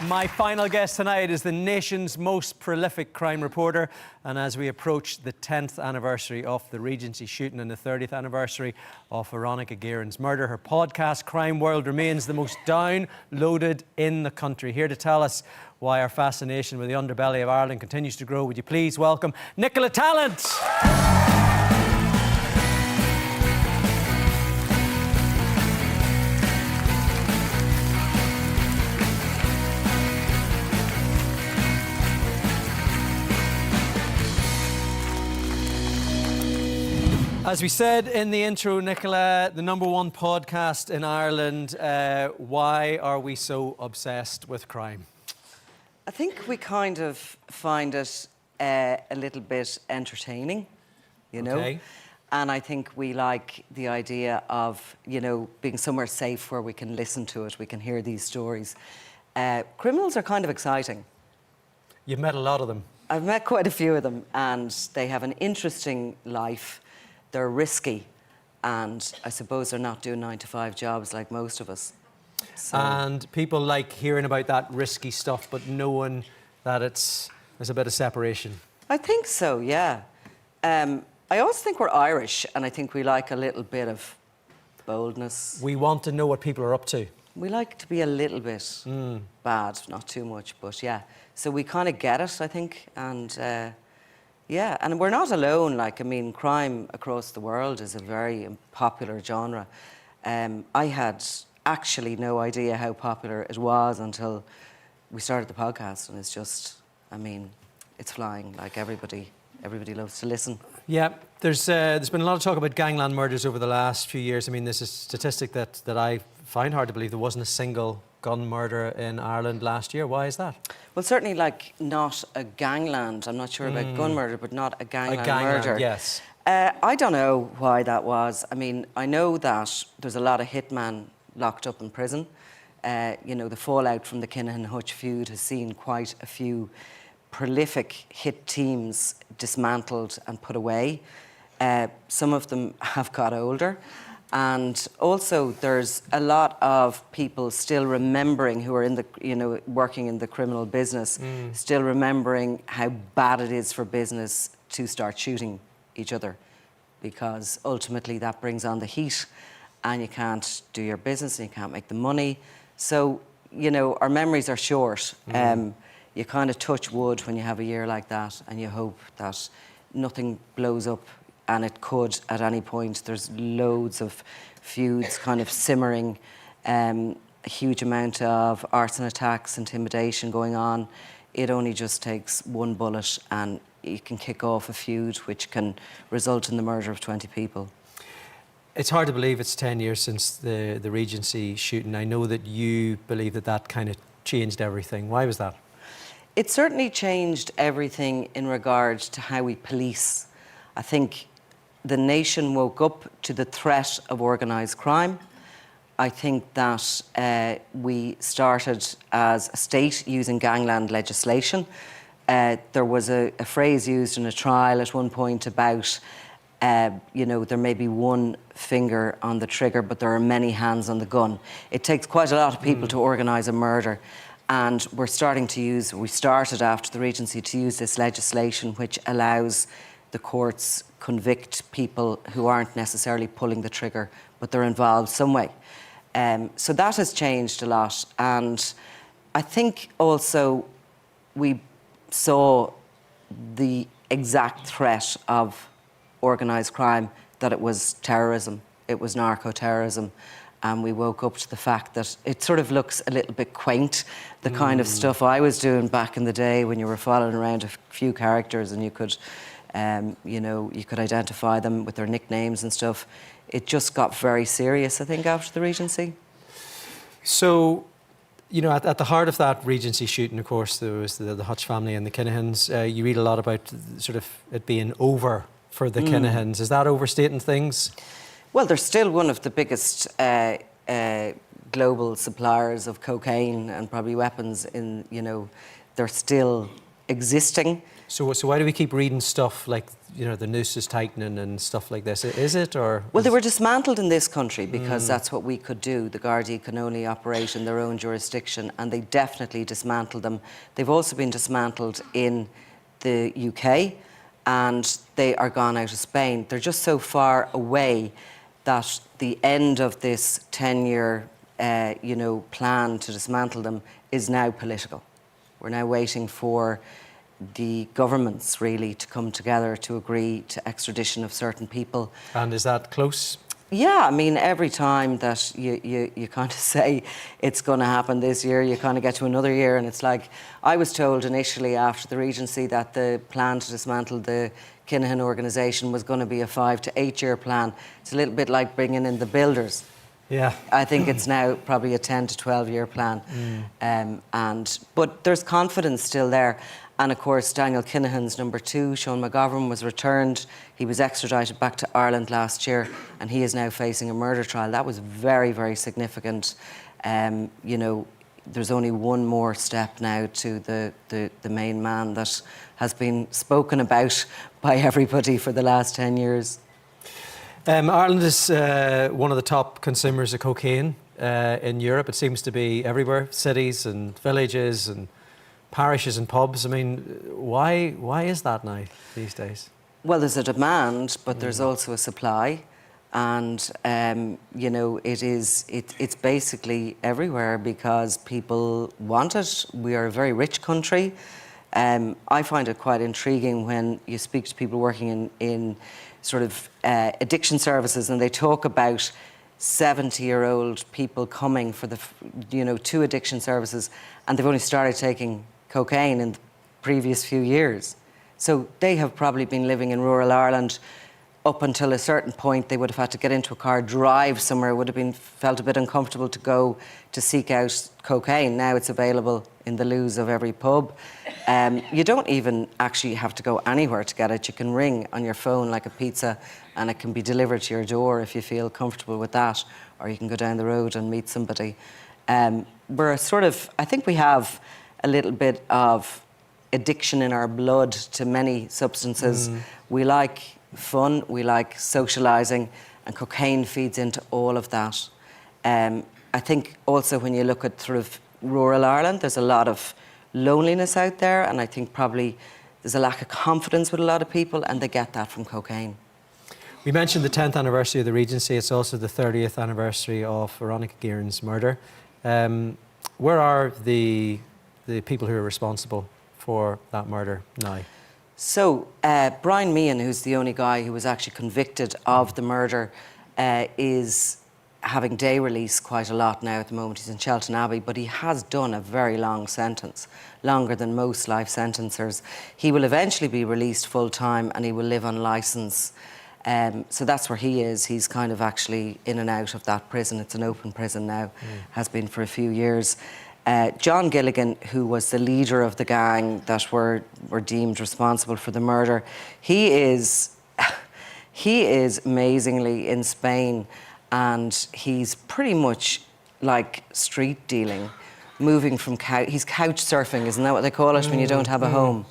My final guest tonight is the nation's most prolific crime reporter, and as we approach the 10th anniversary of the Regency shooting and the 30th anniversary of Veronica Guerin's murder, her podcast, Crime World, remains the most downloaded in the country. Here to tell us why our fascination with the underbelly of Ireland continues to grow, would you please welcome Nicola Tallant? As we said in the intro, Nicola, the #1 podcast in Ireland. Why are we so obsessed with crime? I think we kind of find it a little bit entertaining, you know? Okay. And I think we like the idea of, you know, being somewhere safe where we can listen to it, we can hear these stories. Criminals are kind of exciting. You've met a lot of them. I've met quite a few of them, and they have an interesting life. They're risky, and I suppose they're not doing 9-to-5 jobs like most of us. So. And people like hearing about that risky stuff, but knowing that there's a bit of separation. I think so, yeah. I also think we're Irish, and I think we like a little bit of boldness. We want to know what people are up to. We like to be a little bit bad, not too much, but yeah. So we kind of get it, I think, and yeah, and we're not alone. Like, I mean, crime across the world is a very popular genre. I had actually no idea how popular it was until we started the podcast, and it's just, I mean, it's flying. Like, everybody loves to listen. Yeah, there's been a lot of talk about gangland murders over the last few years. I mean, there's a statistic that I find hard to believe. There wasn't a single gun murder in Ireland last year. Why is that? Well, certainly, like, not a gangland. I'm not sure about gun murder, but not a gangland murder. Yes. I don't know why that was. I mean, I know that there's a lot of hitmen locked up in prison. You know, the fallout from the Kinahan-Hutch feud has seen quite a few prolific hit teams dismantled and put away. Some of them have got older. And also, there's a lot of people still remembering, who are in the, you know, working in the criminal business, still remembering how bad it is for business to start shooting each other, because ultimately that brings on the heat, and you can't do your business and you can't make the money. So, you know, our memories are short. You kind of touch wood when you have a year like that, and you hope that nothing blows up. And it could at any point. There's loads of feuds kind of simmering, a huge amount of arson attacks, intimidation going on. It only just takes one bullet and you can kick off a feud which can result in the murder of 20 people. It's hard to believe it's 10 years since the Regency shooting. I know that you believe that kind of changed everything. Why was that? It certainly changed everything in regard to how we police. I think the nation woke up to the threat of organised crime. I think that we started as a state using gangland legislation. There was a phrase used in a trial at one point about, you know, there may be one finger on the trigger, but there are many hands on the gun. It takes quite a lot of people to organise a murder. And we started after the Regency to use this legislation which allows the courts convict people who aren't necessarily pulling the trigger, but they're involved some way. So that has changed a lot. And I think also we saw the exact threat of organised crime, that it was terrorism, it was narco-terrorism. And we woke up to the fact that it sort of looks a little bit quaint, the kind of stuff I was doing back in the day when you were following around a few characters and you could, you know, you could identify them with their nicknames and stuff. It just got very serious, I think, after the Regency. So, you know, at the heart of that Regency shooting, of course, there was the Hutch family and the Kinahans. You read a lot about sort of it being over for the Kinahans. Is that overstating things? Well, they're still one of the biggest global suppliers of cocaine and probably weapons in, you know, they're still existing. So why do we keep reading stuff like, you know, the noose is tightening and stuff like this? Is it, or...? Well, they were dismantled in this country because that's what we could do. The Gardaí can only operate in their own jurisdiction, and they definitely dismantled them. They've also been dismantled in the UK, and they are gone out of Spain. They're just so far away that the end of this 10-year, plan to dismantle them is now political. We're now waiting for the governments really to come together to agree to extradition of certain people. And is that close? Yeah, I mean, every time that you kind of say it's going to happen this year, you kind of get to another year, and it's like, I was told initially after the Regency that the plan to dismantle the Kinahan organisation was going to be a 5 to 8 year plan. It's a little bit like bringing in the builders. Yeah. I think it's now probably a 10 to 12 year plan. But there's confidence still there. And of course, Daniel Kinahan's number 2, Sean McGovern, was returned. He was extradited back to Ireland last year, and he is now facing a murder trial. That was very, very significant. There's only one more step now to the main man that has been spoken about by everybody for the last 10 years. Ireland is one of the top consumers of cocaine in Europe. It seems to be everywhere, cities and villages and parishes and pubs. I mean, why is that now these days? Well, there's a demand, but there's also a supply, and it's basically everywhere because people want it. We are a very rich country. I find it quite intriguing when you speak to people working in sort of addiction services, and they talk about 70-year-old people coming for to addiction services, and they've only started taking cocaine in the previous few years. So they have probably been living in rural Ireland up until a certain point. They would have had to get into a car, drive somewhere, would have felt a bit uncomfortable to go to seek out cocaine. Now it's available in the loos of every pub. You don't even actually have to go anywhere to get it. You can ring on your phone like a pizza, and it can be delivered to your door if you feel comfortable with that, or you can go down the road and meet somebody. I think we have a little bit of addiction in our blood to many substances. We like fun, we like socialising, and cocaine feeds into all of that. I think also when you look at sort of rural Ireland, there's a lot of loneliness out there, and I think probably there's a lack of confidence with a lot of people, and they get that from cocaine. We mentioned the 10th anniversary of the Regency. It's also the 30th anniversary of Veronica Guerin's murder. Where are the people who are responsible for that murder now? So, Brian Meehan, who's the only guy who was actually convicted of the murder, is having day release quite a lot now at the moment. He's in Shelton Abbey, but he has done a very long sentence, longer than most life sentencers. He will eventually be released full-time, and he will live on licence. So that's where he is. He's kind of actually in and out of that prison. It's an open prison now, has been for a few years. John Gilligan, who was the leader of the gang that were deemed responsible for the murder, he is amazingly in Spain, and he's pretty much like street dealing, moving from he's couch surfing, isn't that what they call it when you don't have a home?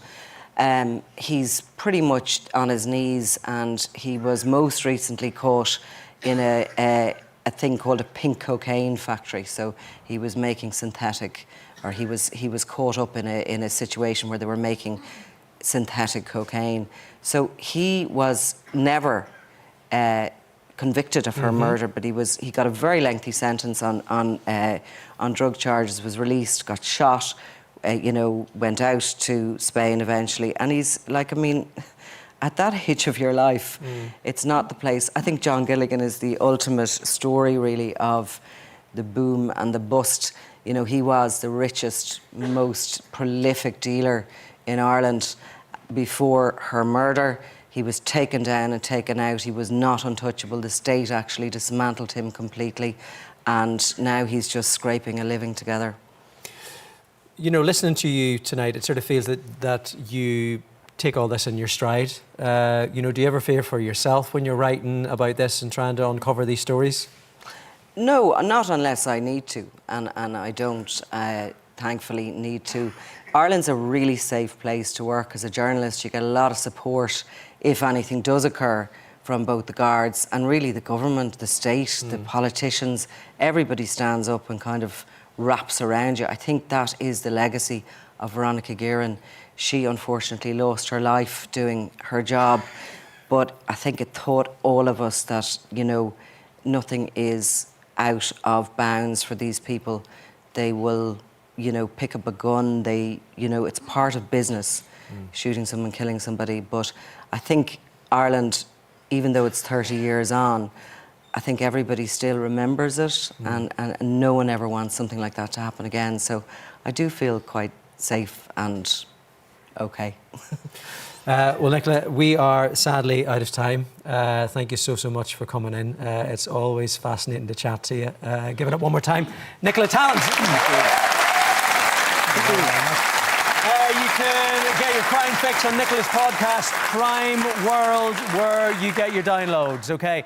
He's pretty much on his knees, and he was most recently caught in a thing called a pink cocaine factory. So he was making synthetic, or he was caught up in a situation where they were making synthetic cocaine. So he was never convicted of her murder, but he got a very lengthy sentence on drug charges, was released, got shot, went out to Spain eventually, and he's like, I mean, at that age of your life, it's not the place. I think John Gilligan is the ultimate story, really, of the boom and the bust. He was the richest, most prolific dealer in Ireland before her murder. He was taken down and taken out. He was not untouchable. The state actually dismantled him completely, and now he's just scraping a living together. Listening to you tonight, it sort of feels that you take all this in your stride. Do you ever fear for yourself when you're writing about this and trying to uncover these stories? No, not unless I need to, and I don't. thankfully, need to. Ireland's a really safe place to work as a journalist. You get a lot of support if anything does occur from both the guards and really the government, the state, the politicians. Everybody stands up and kind of wraps around you. I think that is the legacy of Veronica Guerin. She unfortunately lost her life doing her job, but I think it taught all of us that, you know, nothing is out of bounds for these people. They will, you know, pick up a gun. They, you know, it's part of business, shooting someone, killing somebody. But I think Ireland, even though it's 30 years on, I think everybody still remembers it, and no one ever wants something like that to happen again. So I do feel quite safe and okay. Well, Nicola, we are sadly out of time. Thank you so much for coming in. It's always fascinating to chat to you. Give it up one more time. Nicola Tallant. You can get your crime fix on Nicola's podcast, Crime World, where you get your downloads, okay?